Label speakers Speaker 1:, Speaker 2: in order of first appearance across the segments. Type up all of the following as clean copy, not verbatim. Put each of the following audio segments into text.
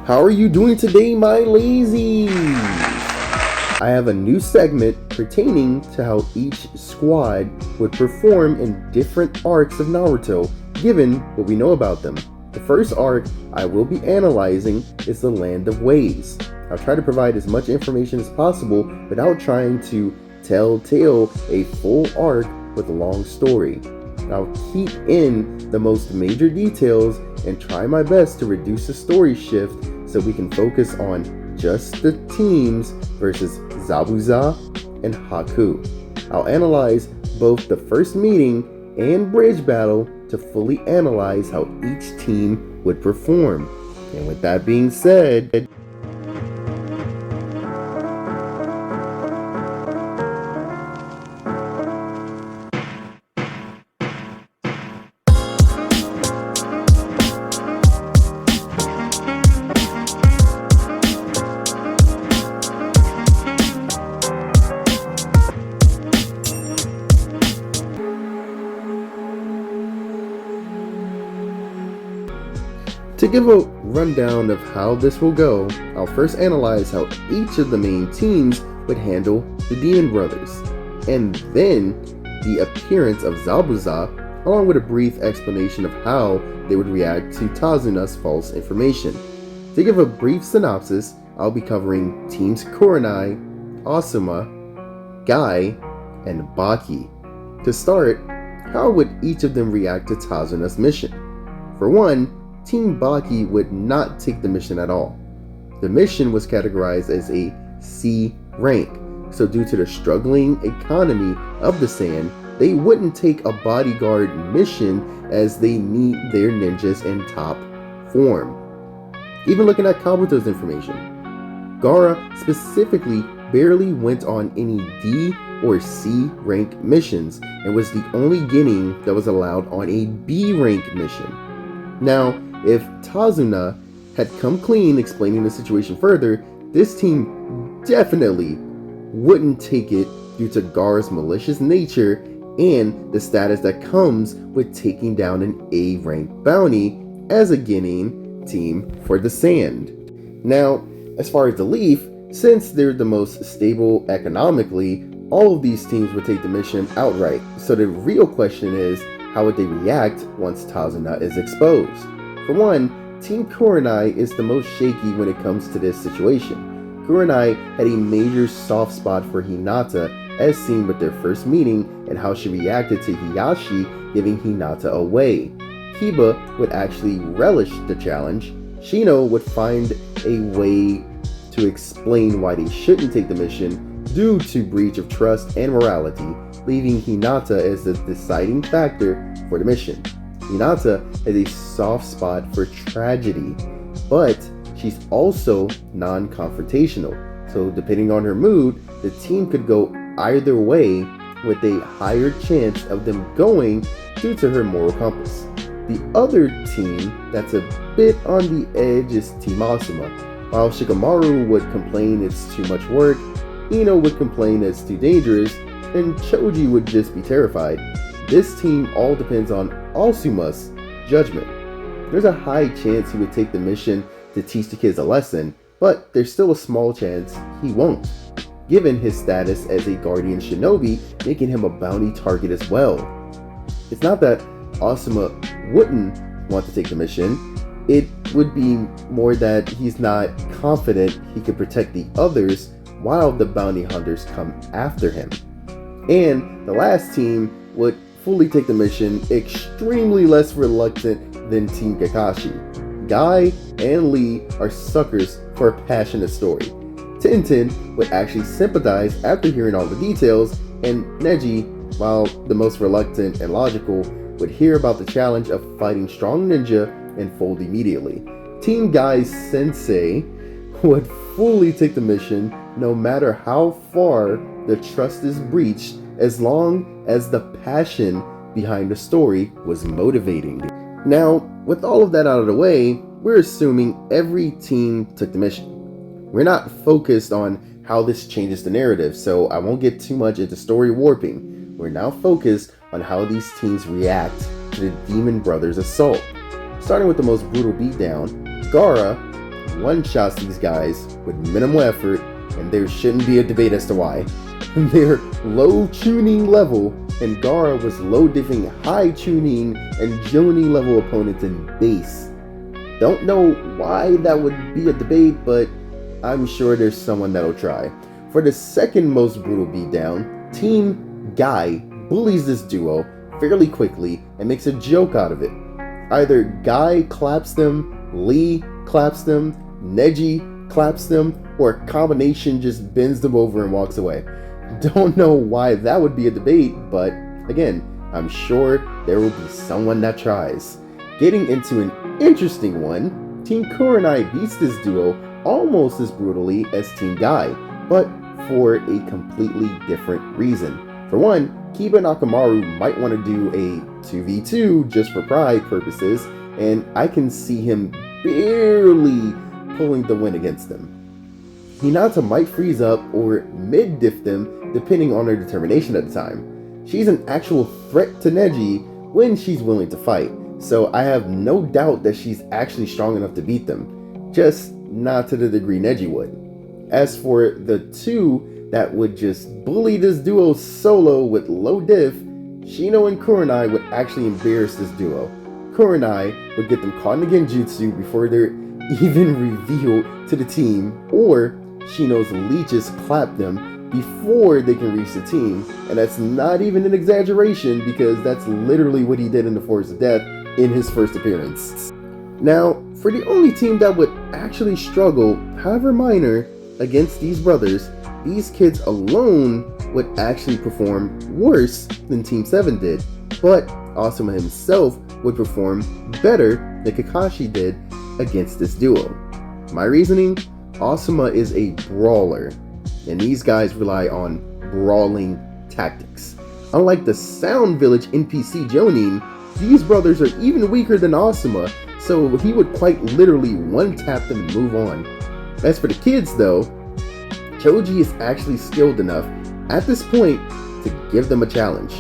Speaker 1: How are you doing today, my lazies? I have a new segment pertaining to how each squad would perform in different arcs of Naruto, given what we know about them. The first arc I will be analyzing is the Land of Ways. I'll try to provide as much information as possible without trying to tell a full arc with a long story. I'll keep in the most major details and try my best to reduce the story shift so we can focus on just the teams versus Zabuza and Haku. I'll analyze both the first meeting and bridge battle to fully analyze how each team would perform. And with that being said, to give a rundown of how this will go, I'll first analyze how each of the main teams would handle the Demon Brothers, and then the appearance of Zabuza, along with a brief explanation of how they would react to Tazuna's false information. To give a brief synopsis, I'll be covering Teams Kurenai, Asuma, Guy, and Baki. To start, how would each of them react to Tazuna's mission? For one, Team Baki would not take the mission at all. The mission was categorized as a C rank, so due to the struggling economy of the sand, they wouldn't take a bodyguard mission as they need their ninjas in top form. Even looking at Kabuto's information, Gaara specifically barely went on any D or C rank missions and was the only genin that was allowed on a B rank mission. Now, if Tazuna had come clean explaining the situation further, this team definitely wouldn't take it due to Gaara's malicious nature and the status that comes with taking down an A-rank bounty as a genin team for the sand. Now, as far as the Leaf, since they're the most stable economically, all of these teams would take the mission outright. So the real question is, how would they react once Tazuna is exposed? For one, Team Kurenai is the most shaky when it comes to this situation. Kurenai had a major soft spot for Hinata, as seen with their first meeting and how she reacted to Hiyashi giving Hinata away. Kiba would actually relish the challenge. Shino would find a way to explain why they shouldn't take the mission due to breach of trust and morality, leaving Hinata as the deciding factor for the mission. Hinata has a soft spot for tragedy, but she's also non-confrontational, so depending on her mood, the team could go either way with a higher chance of them going due to her moral compass. The other team that's a bit on the edge is Team Asuma. While Shikamaru would complain it's too much work, Ino would complain it's too dangerous, and Choji would just be terrified. This team all depends on Asuma's judgment. There's a high chance he would take the mission to teach the kids a lesson, but there's still a small chance he won't, given his status as a guardian shinobi, making him a bounty target as well. It's not that Asuma wouldn't want to take the mission, it would be more that he's not confident he could protect the others while the bounty hunters come after him. And the last team would fully take the mission, extremely less reluctant than Team Kakashi. Guy and Lee are suckers for a passionate story. Tintin would actually sympathize after hearing all the details, and Neji, while the most reluctant and logical, would hear about the challenge of fighting strong ninja and fold immediately. Team Guy's sensei would fully take the mission no matter how far the trust is breached, as long as the passion behind the story was motivating. Now, with all of that out of the way, we're assuming every team took the mission. We're not focused on how this changes the narrative, so I won't get too much into story warping. We're now focused on how these teams react to the Demon Brothers' assault. Starting with the most brutal beatdown, Gaara one-shots these guys with minimal effort, and there shouldn't be a debate as to why. Their low tuning level, and Gaara was low diffing high tuning and Jonin level opponents in base. Don't know why that would be a debate, but I'm sure there's someone that'll try. For the second most brutal beatdown, Team Guy bullies this duo fairly quickly and makes a joke out of it. Either Guy claps them, Lee claps them, Neji claps them, or a combination just bends them over and walks away. Don't know why that would be a debate, but again, I'm sure there will be someone that tries. Getting into an interesting one, Team Kurenai beats this duo almost as brutally as Team Guy, but for a completely different reason. For one, Kiba Nakamaru might want to do a 2v2 just for pride purposes, and I can see him barely pulling the win against them. Hinata might freeze up or mid-diff them depending on her determination at the time. She's an actual threat to Neji when she's willing to fight, so I have no doubt that she's actually strong enough to beat them, just not to the degree Neji would. As for the two that would just bully this duo solo with low diff, Shino and Kurenai would actually embarrass this duo. Kurenai would get them caught in the genjutsu before they're even revealed to the team, or Shino's leeches clap them before they can reach the team, and that's not even an exaggeration because that's literally what he did in the Forest of Death in his first appearance. Now, for the only team that would actually struggle, however minor, against these brothers, these kids alone would actually perform worse than Team 7 did, but Asuma himself would perform better than Kakashi did against this duo. My reasoning? Asuma is a brawler, and these guys rely on brawling tactics. Unlike the Sound Village NPC Jonin, these brothers are even weaker than Asuma, so he would quite literally one-tap them and move on. As for the kids though, Choji is actually skilled enough at this point to give them a challenge,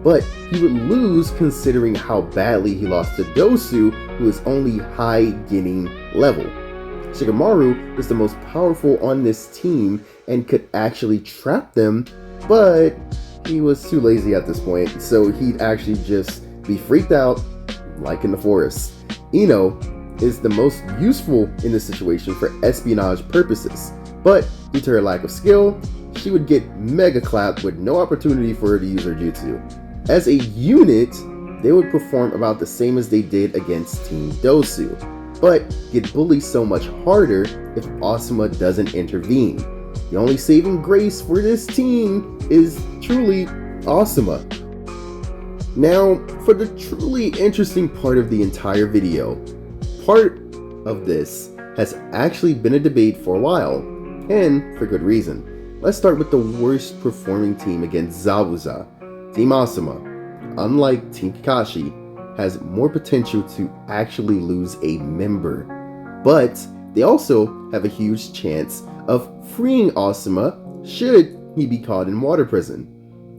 Speaker 1: but he would lose considering how badly he lost to Dosu, who is only high Genin level. Shikamaru is the most powerful on this team and could actually trap them, but he was too lazy at this point, so he'd actually just be freaked out like in the forest. Ino is the most useful in this situation for espionage purposes, but due to her lack of skill, she would get mega clapped with no opportunity for her to use her jutsu. As a unit, they would perform about the same as they did against Team Dosu, but get bullied so much harder if Asuma doesn't intervene. The only saving grace for this team is truly Asuma. Now, for the truly interesting part of the entire video, part of this has actually been a debate for a while, and for good reason. Let's start with the worst performing team against Zabuza. Team Asuma, unlike Team Kakashi, has more potential to actually lose a member, but they also have a huge chance of freeing Asuma should he be caught in water prison.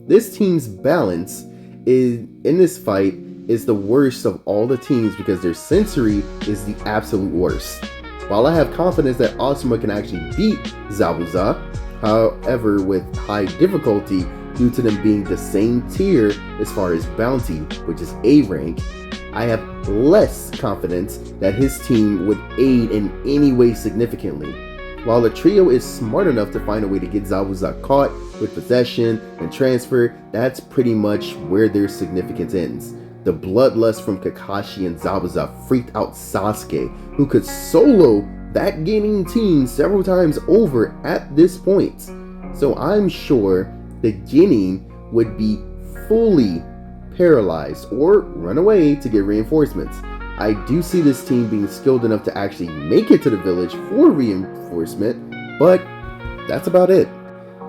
Speaker 1: This team's balance in this fight is the worst of all the teams because their sensory is the absolute worst. While I have confidence that Asuma can actually beat Zabuza, however with high difficulty due to them being the same tier as far as bounty, which is A rank, I have less confidence that his team would aid in any way significantly. While the trio is smart enough to find a way to get Zabuza caught with possession and transfer, that's pretty much where their significance ends. The bloodlust from Kakashi and Zabuza freaked out Sasuke, who could solo that Genin team several times over at this point. So I'm sure the Genin would be fully paralyzed or run away to get reinforcements. I do see this team being skilled enough to actually make it to the village for reinforcement, but that's about it.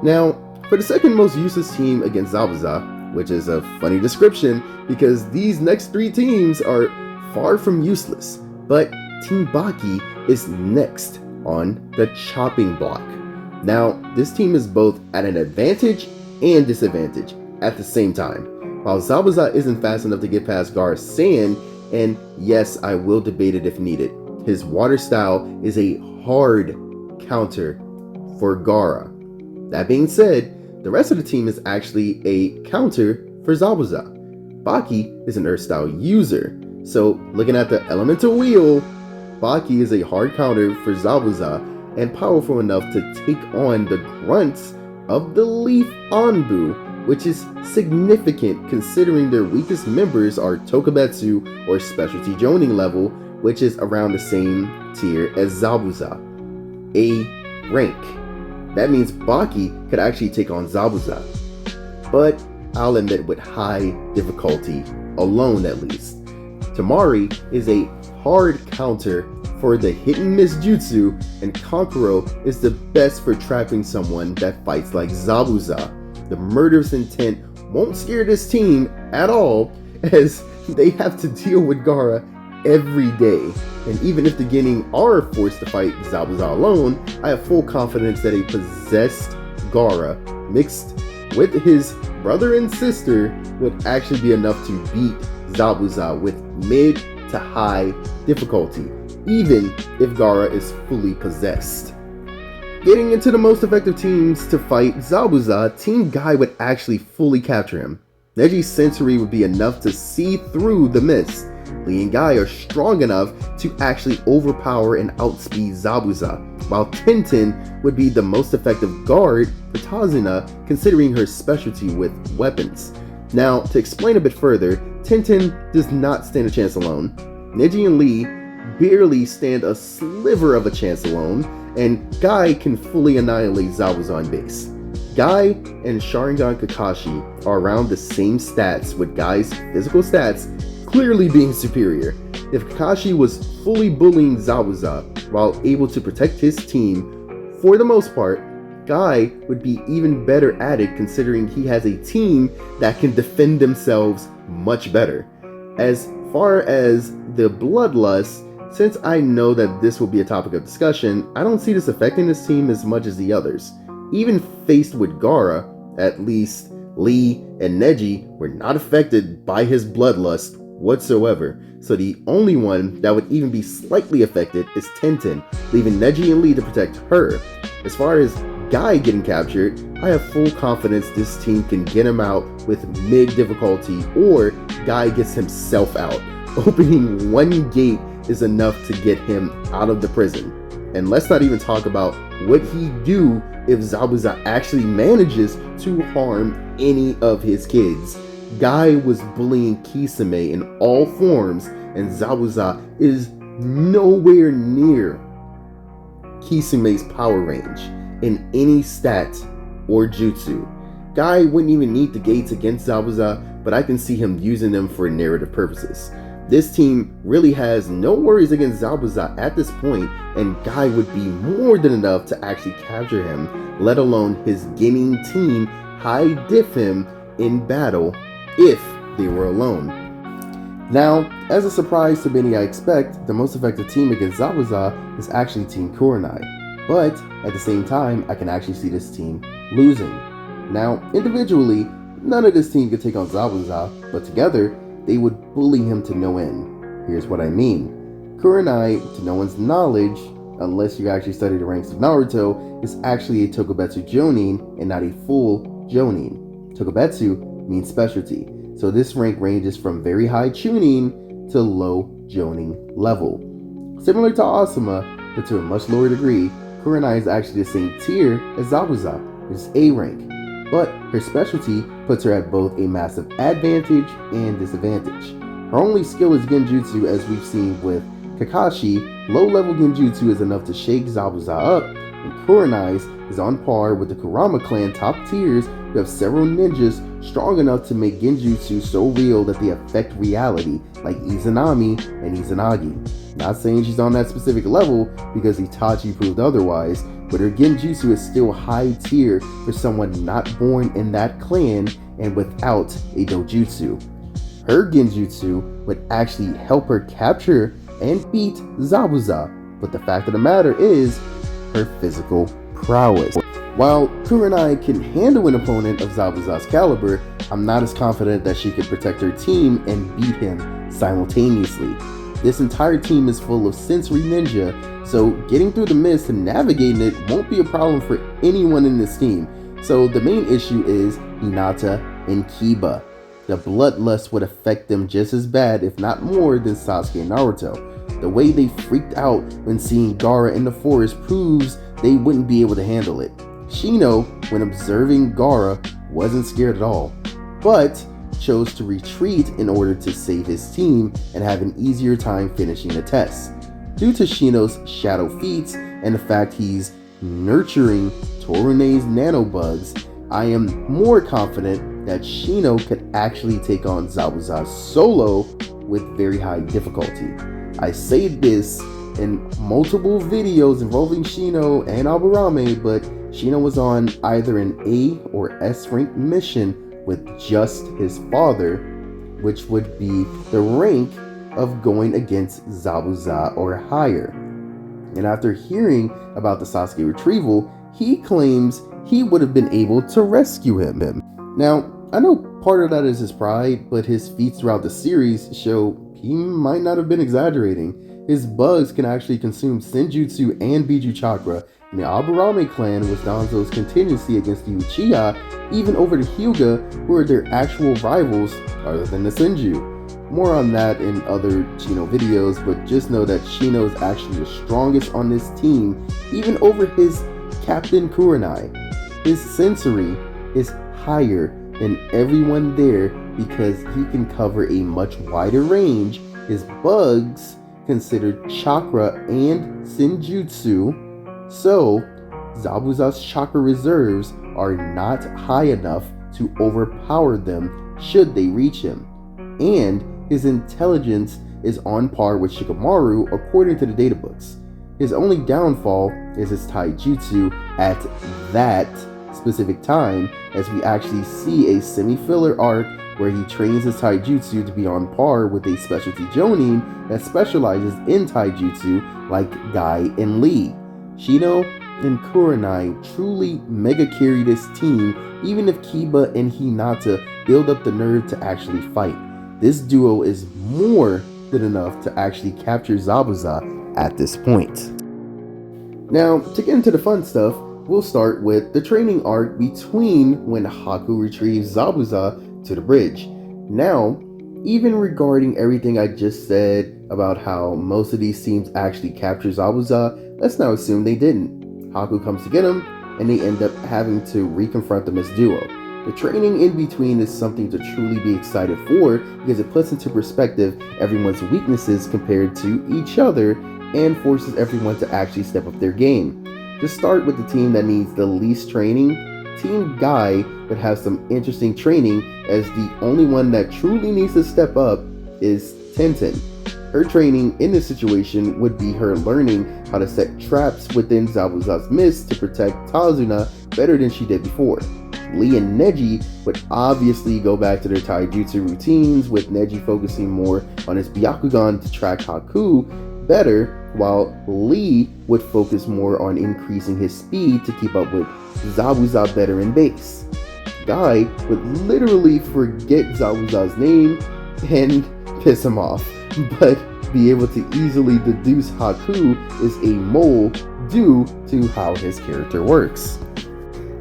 Speaker 1: Now, for the second most useless team against Zabuza, which is a funny description because these next three teams are far from useless, but Team Baki is next on the chopping block. Now, this team is both at an advantage and disadvantage at the same time. While Zabuza isn't fast enough to get past Gaara's sand, and yes, I will debate it if needed, his water style is a hard counter for Gaara. That being said, the rest of the team is actually a counter for Zabuza. Baki is an Earth-style user, so looking at the elemental wheel, Baki is a hard counter for Zabuza and powerful enough to take on the grunts of the Leaf Anbu, which is significant considering their weakest members are Tokubetsu or Specialty Jonin level, which is around the same tier as Zabuza. A rank. That means Baki could actually take on Zabuza. But I'll admit with high difficulty, alone at least. Tamari is a hard counter for the hit and miss jutsu, and Kankuro is the best for trapping someone that fights like Zabuza. The murderous intent won't scare this team at all, as they have to deal with Gaara every day. And even if the Genin are forced to fight Zabuza alone, I have full confidence that a possessed Gaara mixed with his brother and sister would actually be enough to beat Zabuza with mid to high difficulty, even if Gaara is fully possessed. Getting into the most effective teams to fight Zabuza, Team Guy would actually fully capture him. Neji's sensory would be enough to see through the mist. Lee and Guy are strong enough to actually overpower and outspeed Zabuza, while Tenten would be the most effective guard for Tazuna considering her specialty with weapons. Now, to explain a bit further, Tenten does not stand a chance alone. Neji and Lee barely stand a sliver of a chance alone, and Guy can fully annihilate Zabuza on base. Guy and Sharingan Kakashi are around the same stats, with Guy's physical stats clearly being superior. If Kakashi was fully bullying Zabuza while able to protect his team, for the most part, Guy would be even better at it considering he has a team that can defend themselves much better. As far as the bloodlust, since I know that this will be a topic of discussion, I don't see this affecting this team as much as the others. Even faced with Gaara, at least Lee and Neji were not affected by his bloodlust whatsoever, so the only one that would even be slightly affected is Tenten, leaving Neji and Lee to protect her. As far as Guy getting captured, I have full confidence this team can get him out with mid difficulty, or Guy gets himself out. Opening one gate is enough to get him out of the prison. And let's not even talk about what he'd do if Zabuza actually manages to harm any of his kids. Guy was bullying Kisame in all forms, and Zabuza is nowhere near Kisame's power range in any stat or jutsu. Guy wouldn't even need the gates against Zabuza, but I can see him using them for narrative purposes. This team really has no worries against Zabuza at this point, and Guy would be more than enough to actually capture him, let alone his Genin team high diff him in battle if they were alone. Now, as a surprise to many I expect, the most effective team against Zabuza is actually Team Kurenai. But at the same time, I can actually see this team losing. Now, individually, none of this team could take on Zabuza, but together, they would bully him to no end. Here's what I mean. Kurenai, to no one's knowledge, unless you actually study the ranks of Naruto, is actually a Tokubetsu Jonin and not a full Jonin. Tokubetsu means specialty, so this rank ranges from very high Chunin to low Jonin level. Similar to Asuma, but to a much lower degree, Kurenai is actually the same tier as Zabuza, which is A rank, but her specialty puts her at both a massive advantage and disadvantage. Her only skill is Genjutsu, as we've seen with Kakashi. Low-level Genjutsu is enough to shake Zabuza up, and Kurenai's is on par with the Kurama clan top tiers who have several ninjas strong enough to make Genjutsu so real that they affect reality, like Izanami and Izanagi. Not saying she's on that specific level because Itachi proved otherwise, but her Genjutsu is still high tier for someone not born in that clan and without a dojutsu. Her Genjutsu would actually help her capture and beat Zabuza, but the fact of the matter is her physical prowess. While Kurenai can handle an opponent of Zabuza's caliber, I'm not as confident that she could protect her team and beat him simultaneously. This entire team is full of sensory ninja, So getting through the mist and navigating it won't be a problem for anyone in this team. So the main issue is Hinata and Kiba. The bloodlust would affect them just as bad, if not more, than Sasuke and Naruto. The way they freaked out when seeing Gaara in the forest proves they wouldn't be able to handle it. Shino, when observing Gaara, wasn't scared at all, but chose to retreat in order to save his team and have an easier time finishing the test. Due to Shino's shadow feats and the fact he's nurturing Torune's nanobugs, I am more confident that Shino could actually take on Zabuza solo with very high difficulty. I say this in multiple videos involving Shino and Aburame, but Shino was on either an A or S rank mission with just his father, which would be the rank of going against Zabuza or higher. And after hearing about the Sasuke retrieval, he claims he would have been able to rescue him. Now, I know part of that is his pride, but his feats throughout the series show he might not have been exaggerating. His bugs can actually consume Senjutsu and Biju Chakra, and the Aburame clan was Danzo's contingency against the Uchiha, even over the Hyuga, who are their actual rivals other than the Senju. More on that in other Shino videos, but just know that Shino is actually the strongest on this team, even over his Captain Kurenai. His sensory is higher than everyone there because he can cover a much wider range. His bugs considered chakra and Senjutsu, so Zabuza's chakra reserves are not high enough to overpower them should they reach him. And his intelligence is on par with Shikamaru according to the databooks. His only downfall is his taijutsu at that specific time, as we actually see a semi-filler arc where he trains his taijutsu to be on par with a specialty jonin that specializes in taijutsu like Guy and Lee. Shino and Kurenai truly mega carry this team, even if Kiba and Hinata build up the nerve to actually fight. This duo is more than enough to actually capture Zabuza at this point. Now, to get into the fun stuff, we'll start with the training arc between when Haku retrieves Zabuza to the bridge. Now, even regarding everything I just said about how most of these teams actually capture Zabuza, let's now assume they didn't. Haku comes to get him, and they end up having to reconfront the Mist Duo. The training in between is something to truly be excited for because it puts into perspective everyone's weaknesses compared to each other and forces everyone to actually step up their game. To start with the team that needs the least training, Team Guy would have some interesting training, as the only one that truly needs to step up is Tenten. Her training in this situation would be her learning how to set traps within Zabuza's mist to protect Tazuna better than she did before. Lee and Neji would obviously go back to their taijutsu routines, with Neji focusing more on his Byakugan to track Haku better, while Lee would focus more on increasing his speed to keep up with Zabuza better in base. Guy would literally forget Zabuza's name and piss him off, but be able to easily deduce Haku is a mole due to how his character works.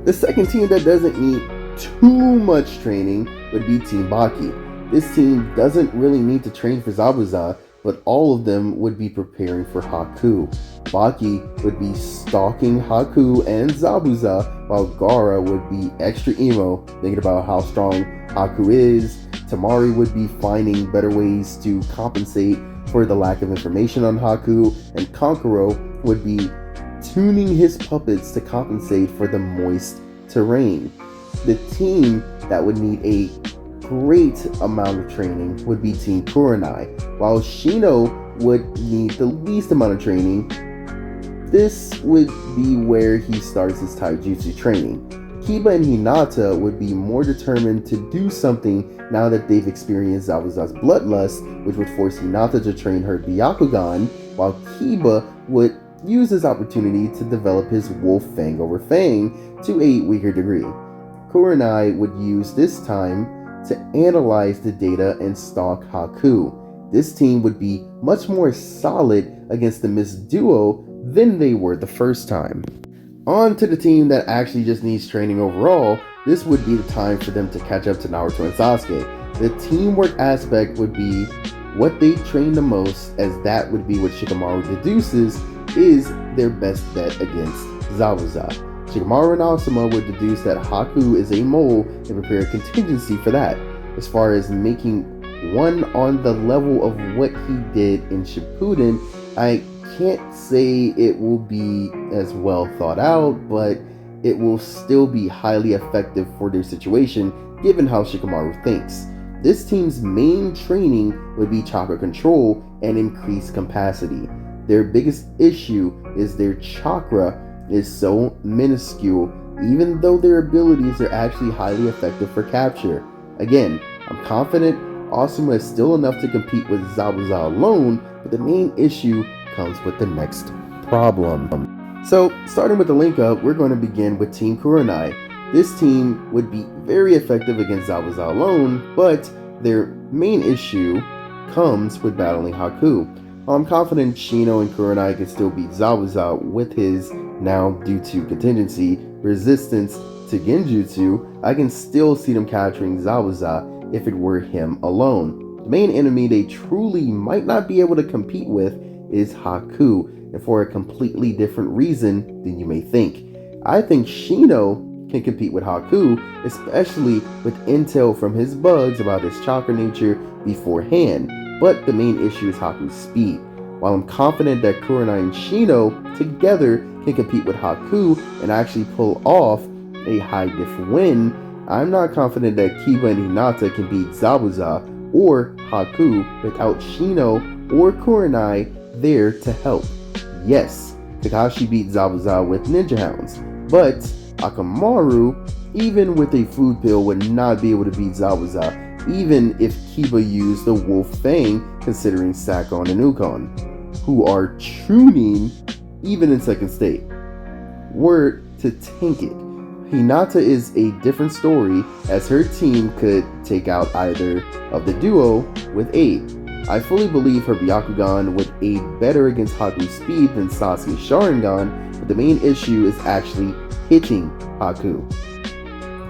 Speaker 1: The second team that doesn't need too much training would be Team Baki. This team doesn't really need to train for Zabuza, but all of them would be preparing for Haku. Baki would be stalking Haku and Zabuza, while Gaara would be extra emo, thinking about how strong Haku is. Tamari would be finding better ways to compensate for the lack of information on Haku, and Kankuro would be tuning his puppets to compensate for the moist terrain. The team that would need a great amount of training would be Team Kurenai, while Shino would need the least amount of training. This would be where he starts his taijutsu training. Kiba and Hinata would be more determined to do something now that they've experienced Zabuza's bloodlust, which would force Hinata to train her Byakugan, while Kiba would use this opportunity to develop his Wolf Fang over Fang to a weaker degree. Kurenai would use this time to analyze the data and stalk Haku. This team would be much more solid against the Mist Duo than they were the first time. On to the team that actually just needs training overall, this would be the time for them to catch up to Naruto and Sasuke. The teamwork aspect would be what they train the most, as that would be what Shikamaru deduces is their best bet against Zabuza. Shikamaru and Asuma would deduce that Haku is a mole and prepare a contingency for that. As far as making one on the level of what he did in Shippuden, I can't say it will be as well thought out, but it will still be highly effective for their situation given how Shikamaru thinks. This team's main training would be chakra control and increased capacity. Their biggest issue is their chakra is so minuscule, even though their abilities are actually highly effective for capture. Again, I'm confident Asuma is still enough to compete with Zabuza alone, but the main issue comes with the next problem. So, starting with the link up, we're going to begin with Team Kurenai. This team would be very effective against Zabuza alone, but their main issue comes with battling Haku. I'm confident Shino and Kurenai can still beat Zabuza with his, now due to contingency, resistance to Genjutsu. I can still see them capturing Zabuza if it were him alone. The main enemy they truly might not be able to compete with is Haku, and for a completely different reason than you may think. I think Shino can compete with Haku, especially with intel from his bugs about his chakra nature beforehand, but the main issue is Haku's speed. While I'm confident that Kurenai and Shino together can compete with Haku and actually pull off a high diff win, I'm not confident that Kiba and Hinata can beat Zabuza or Haku without Shino or Kurenai there to help. Yes, Kakashi beat Zabuza with Ninja Hounds, but Akamaru, even with a food pill, would not be able to beat Zabuza, even if Kiba used the Wolf Fang, considering Sakon and Ukon, who are tuning even in second state. Were to tank it. Hinata is a different story, as her team could take out either of the duo with aid. I fully believe her Byakugan would aid better against Haku's speed than Sasuke's Sharingan, but the main issue is actually hitting Haku.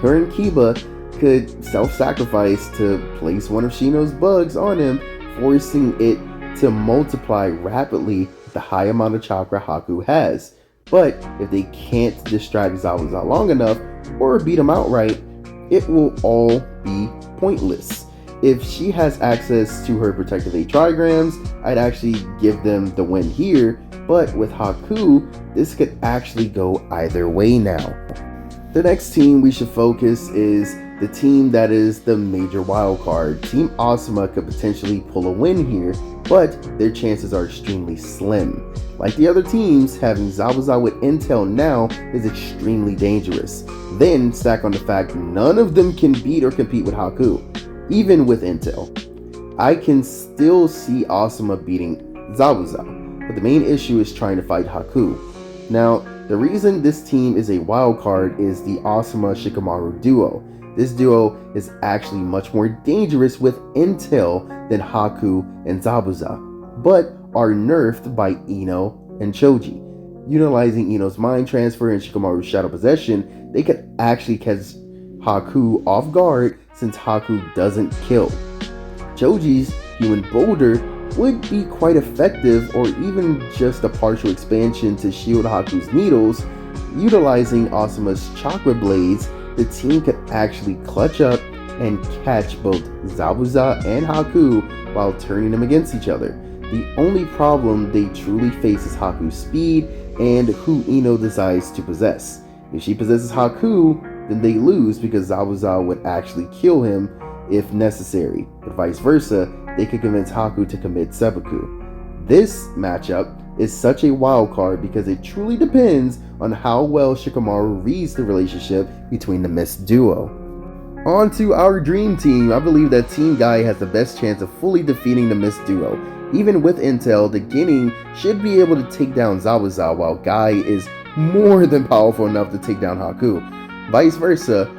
Speaker 1: Her and Kiba could self-sacrifice to place one of Shino's bugs on him, forcing it to multiply rapidly with the high amount of chakra Haku has. But if they can't distract Zabuza long enough or beat him outright, it will all be pointless. If she has access to her protective 8 trigrams, I'd actually give them the win here, but with Haku, this could actually go either way now. The next team we should focus is the team that is the major wild card. Team Asuma could potentially pull a win here, but their chances are extremely slim. Like the other teams, having Zabuza with intel now is extremely dangerous. Then stack on the fact none of them can beat or compete with Haku, even with intel. I can still see Asuma beating Zabuza, but the main issue is trying to fight Haku. Now, the reason this team is a wild card is the Asuma-Shikamaru duo. This duo is actually much more dangerous with intel than Haku and Zabuza, but are nerfed by Ino and Choji. Utilizing Ino's mind transfer and Shikamaru's shadow possession, they could actually catch Haku off guard since Haku doesn't kill. Choji's human boulder would be quite effective, or even just a partial expansion to shield Haku's needles. Utilizing Asuma's chakra blades, the team could actually clutch up and catch both Zabuza and Haku while turning them against each other. The only problem they truly face is Haku's speed and who Ino decides to possess. If she possesses Haku, then they lose because Zabuza would actually kill him if necessary, but vice versa, they could convince Haku to commit seppuku. This matchup is such a wild card because it truly depends on how well Shikamaru reads the relationship between the Mist duo. On to our dream team. I believe that Team Guy has the best chance of fully defeating the Mist duo. Even with intel, the Ginning should be able to take down Zabuza, while Guy is more than powerful enough to take down Haku. Vice versa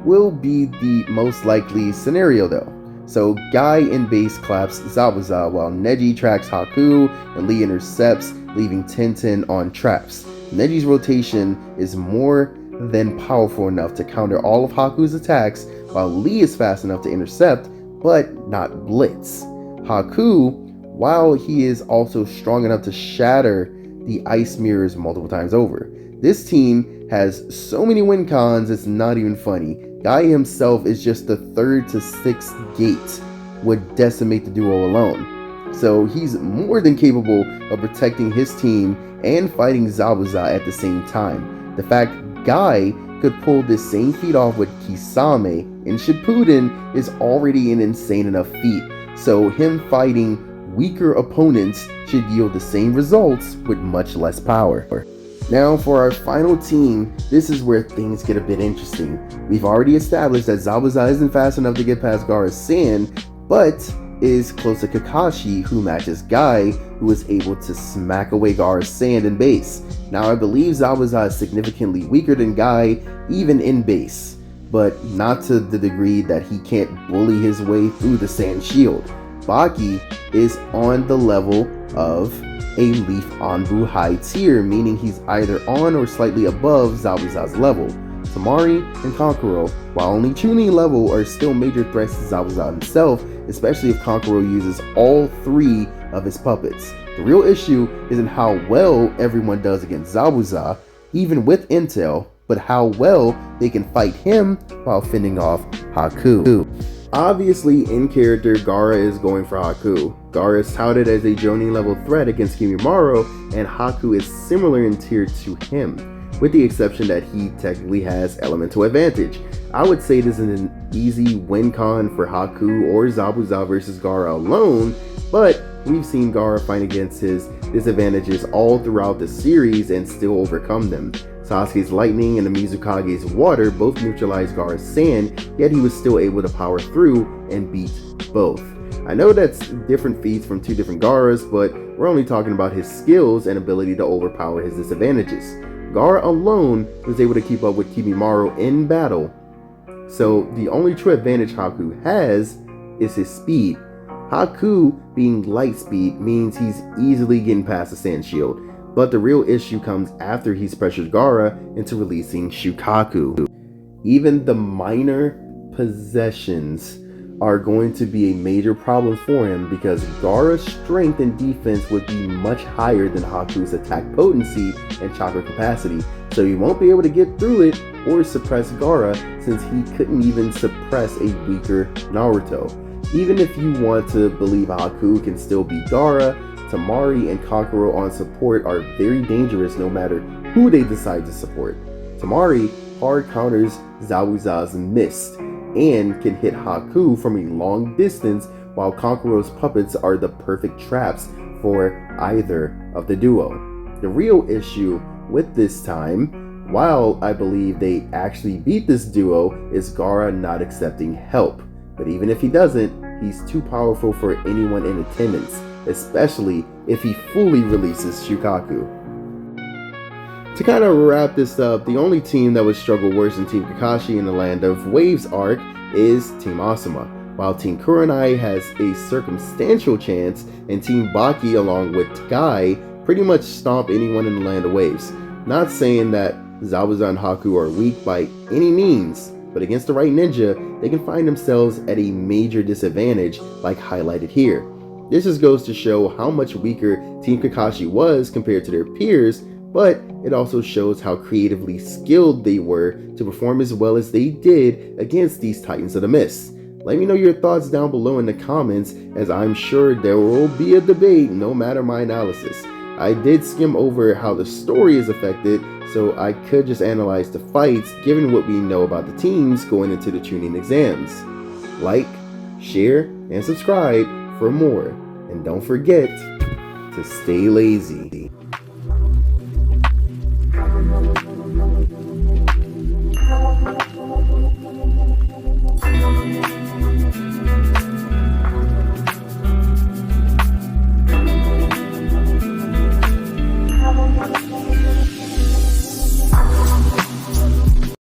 Speaker 1: will be the most likely scenario though. So Guy in base claps Zabuza while Neji tracks Haku and Lee intercepts, leaving Tenten on traps. Neji's rotation is more than powerful enough to counter all of Haku's attacks, while Lee is fast enough to intercept, but not blitz. Haku, while he is also strong enough to shatter the ice mirrors multiple times over. This team has so many win cons, it's not even funny. Guy himself is just the 3rd to 6th gate, would decimate the duo alone. So he's more than capable of protecting his team and fighting Zabuza at the same time. The fact Guy could pull this same feat off with Kisame in Shippuden is already an insane enough feat, so him fighting weaker opponents should yield the same results with much less power. Now for our final team, this is where things get a bit interesting. We've already established that Zabuza isn't fast enough to get past Gaara's sand, but is close to Kakashi, who matches Guy, who is able to smack away Gaara's sand in base. Now I believe Zabuza is significantly weaker than Guy, even in base, but not to the degree that he can't bully his way through the sand shield. Baki is on the level of a Leaf Anbu high tier, meaning he's either on or slightly above Zabuza's level. Tamari and Kankuro, while only Chunin level, are still major threats to Zabuza himself, especially if Kankuro uses all 3 of his puppets. The real issue isn't how well everyone does against Zabuza, even with intel, but how well they can fight him while fending off Haku. Obviously, in character, Gaara is going for Haku. Gaara is touted as a Jonin level threat against Kimimaro, and Haku is similar in tier to him, with the exception that he technically has elemental advantage. I would say this is an easy win con for Haku or Zabuza versus Gaara alone, but we've seen Gaara fight against his disadvantages all throughout the series and still overcome them. Sasuke's lightning and the Mizukage's water both neutralized Gaara's sand, yet he was still able to power through and beat both. I know that's different feats from 2 different Gaaras, but we're only talking about his skills and ability to overpower his disadvantages. Gaara alone was able to keep up with Kimimaro in battle, so the only true advantage Haku has is his speed. Haku being light speed means he's easily getting past the sand shield, but the real issue comes after he's pressured Gaara into releasing Shukaku. Even the minor possessions are going to be a major problem for him because Gaara's strength and defense would be much higher than Haku's attack potency and chakra capacity, so he won't be able to get through it or suppress Gaara since he couldn't even suppress a weaker Naruto. Even if you want to believe Haku can still beat Gaara, Tamari and Kankuro on support are very dangerous no matter who they decide to support. Tamari hard counters Zabuza's mist and can hit Haku from a long distance, while Kankuro's puppets are the perfect traps for either of the duo. The real issue with this time, while I believe they actually beat this duo, is Gaara not accepting help. But even if he doesn't, he's too powerful for anyone in attendance, especially if he fully releases Shukaku. To kind of wrap this up, the only team that would struggle worse than Team Kakashi in the Land of Waves arc is Team Asuma, while Team Kurenai has a circumstantial chance, and Team Baki along with Guy pretty much stomp anyone in the Land of Waves. Not saying that Zabuza and Haku are weak by any means, but against the right ninja, they can find themselves at a major disadvantage like highlighted here. This just goes to show how much weaker Team Kakashi was compared to their peers, but it also shows how creatively skilled they were to perform as well as they did against these Titans of the Mist. Let me know your thoughts down below in the comments, as I'm sure there will be a debate no matter my analysis. I did skim over how the story is affected, so I could just analyze the fights given what we know about the teams going into the Chunin exams. Like, share, and subscribe for more, and don't forget to stay lazy.